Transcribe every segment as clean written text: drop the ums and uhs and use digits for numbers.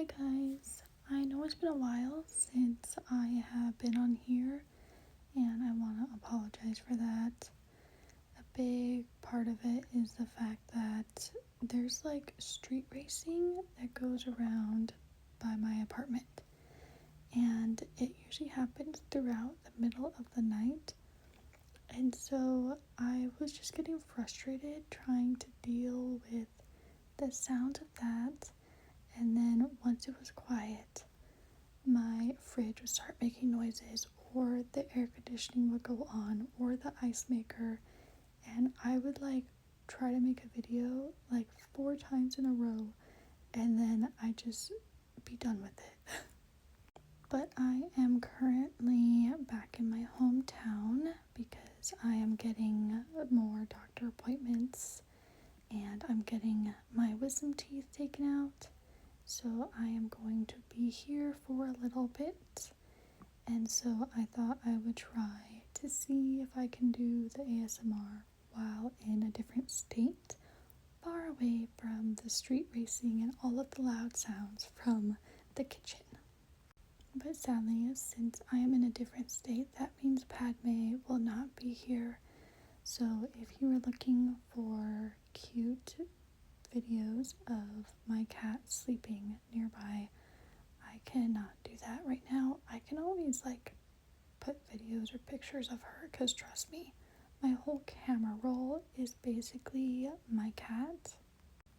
Hi guys, I know it's been a while since I have been on here and I want to apologize for that. A big part of it is the fact that there's like street racing that goes around by my apartment, and it usually happens throughout the middle of the night, and so I was just getting frustrated trying to deal with the sound of that. And then once it was quiet, my fridge would start making noises, or the air conditioning would go on, or the ice maker, and I would like try to make a video like 4 times in a row, and then I just be done with it. But I am currently back in my hometown because I am getting more doctor appointments and I'm getting my wisdom teeth taken out. So I am going to be here for a little bit, and so I thought I would try to see if I can do the ASMR while in a different state, far away from the street racing and all of the loud sounds from the kitchen. But sadly, since I am in a different state, that means Padme will not be here. So if you are looking for cute videos of my cat sleeping nearby, I cannot do that right now. I can always like put videos or pictures of her, because trust me, my whole camera roll is basically my cat.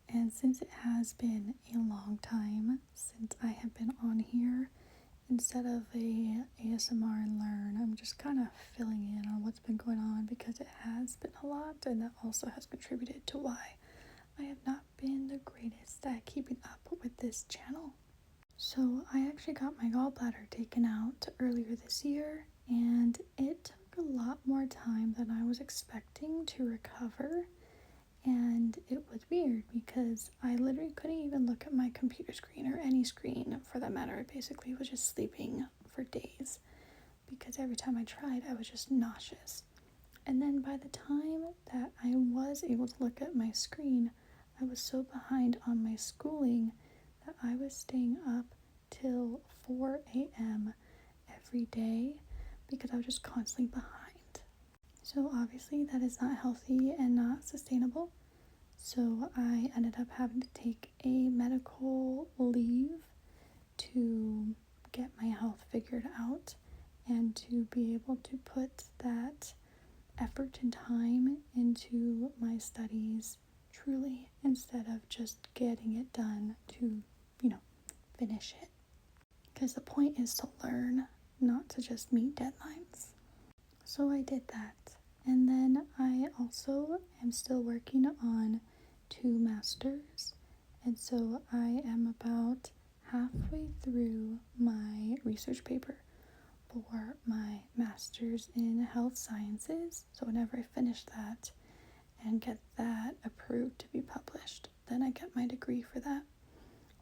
And since it has been a long time since I have been on here, instead of a ASMR and learn, I'm just kind of filling in on what's been going on, because it has been a lot, and that also has contributed to why I have not been the greatest at keeping up with this channel. So I actually got my gallbladder taken out earlier this year, and it took a lot more time than I was expecting to recover. And it was weird because I literally couldn't even look at my computer screen, or any screen for that matter. I basically was just sleeping for days because every time I tried, I was just nauseous. And then by the time that I was able to look at my screen, I was so behind on my schooling that I was staying up till 4 a.m. every day because I was just constantly behind. So obviously that is not healthy and not sustainable. So I ended up having to take a medical leave to get my health figured out and to be able to put that effort and time into my studies truly, instead of just getting it done to, finish it. Because the point is to learn, not to just meet deadlines. So I did that. And then I also am still working on 2 masters. And so I am about halfway through my research paper for my master's in health sciences. So whenever I finish that and get that approved to be published, then I get my degree for that.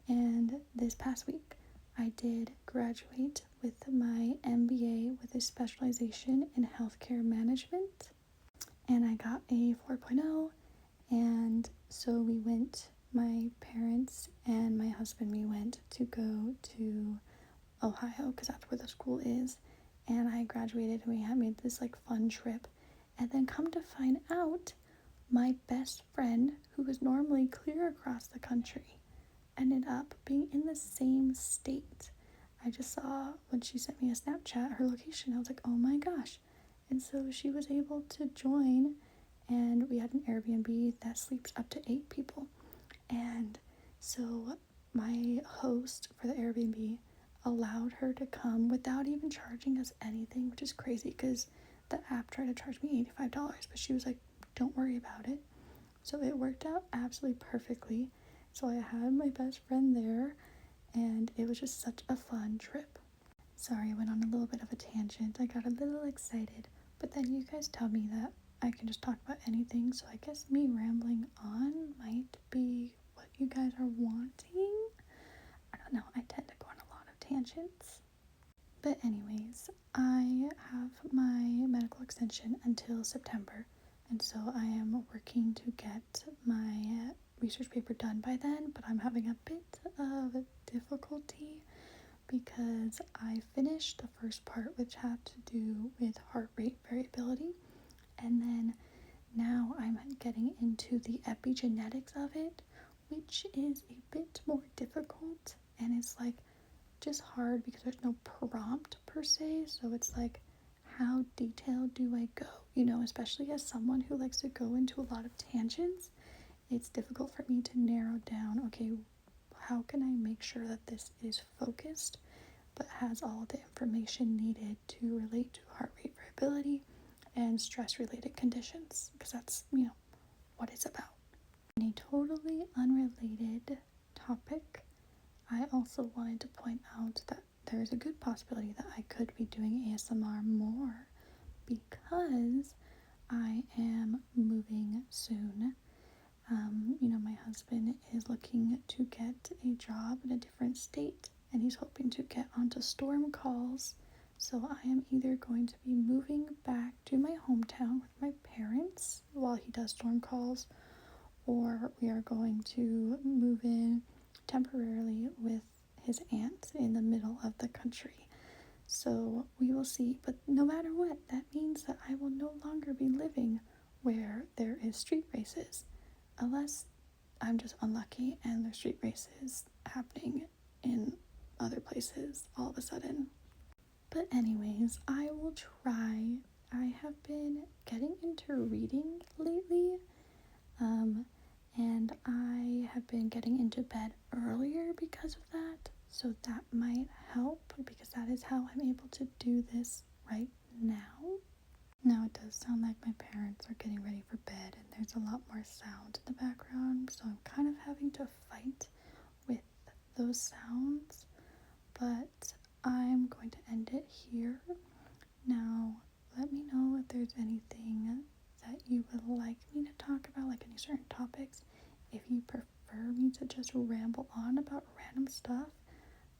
And this past week, I did graduate with my MBA with a specialization in healthcare management, and I got a 4.0. And so we went, my parents and my husband, we went to go to Ohio because that's where the school is, and I graduated and we had made this like fun trip. And then come to find out, my best friend, who was normally clear across the country, ended up being in the same state. I just saw when she sent me a Snapchat her location. I was like, oh my gosh. And so she was able to join, and we had an Airbnb that sleeps up to 8 people. And so my host for the Airbnb allowed her to come without even charging us anything, which is crazy because the app tried to charge me $85, but she was like, don't worry about it. So it worked out absolutely perfectly. So I had my best friend there, and it was just such a fun trip. Sorry, I went on a little bit of a tangent. I got a little excited, but then you guys tell me that I can just talk about anything, so I guess me rambling on might be what you guys are wanting. I don't know, I tend to go on a lot of tangents. But anyways, I have my medical extension until September, and so I am working to get my research paper done by then, but I'm having a bit of difficulty because I finished the first part, which had to do with heart rate variability, and then now I'm getting into the epigenetics of it, which is a bit more difficult, and it's like just hard because there's no prompt per se, so it's like, how detailed do I go? You know, especially as someone who likes to go into a lot of tangents, it's difficult for me to narrow down, okay, how can I make sure that this is focused but has all the information needed to relate to heart rate variability and stress related conditions, because that's, you know, what it's about. In a totally unrelated topic, I also wanted to point out that there is a good possibility that I could be doing ASMR more because I am moving soon. My husband is looking to get a job in a different state, and he's hoping to get onto storm calls. So I am either going to be moving back to my hometown with my parents while he does storm calls, or we are going to move in temporarily with his aunt in the middle of the country. So we will see, but no matter what, that means that I will no longer be living where there is street races, unless I'm just unlucky and there's street races happening in other places all of a sudden. But anyways, I will try. I have been getting into reading lately, and I have been getting into bed earlier because of that, so that might help because that is how I'm able to do this right now. Now it does sound like my parents are getting ready for bed and there's a lot more sound in the background, so I'm kind of having to fight with those sounds, but I'm going to end it here. Now, let me know if there's anything that you would like me to talk about, like any certain topics. If you prefer me to just ramble on about random stuff,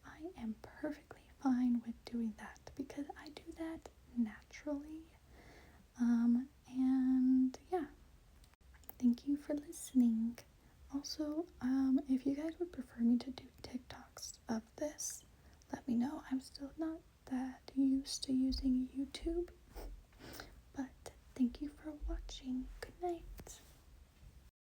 I am perfectly fine with doing that because I do that naturally. And yeah, thank you for listening. Also, if you guys would prefer me to do TikToks of this, let me know. I'm still not that used to using YouTube, but thank you for watching. Good night.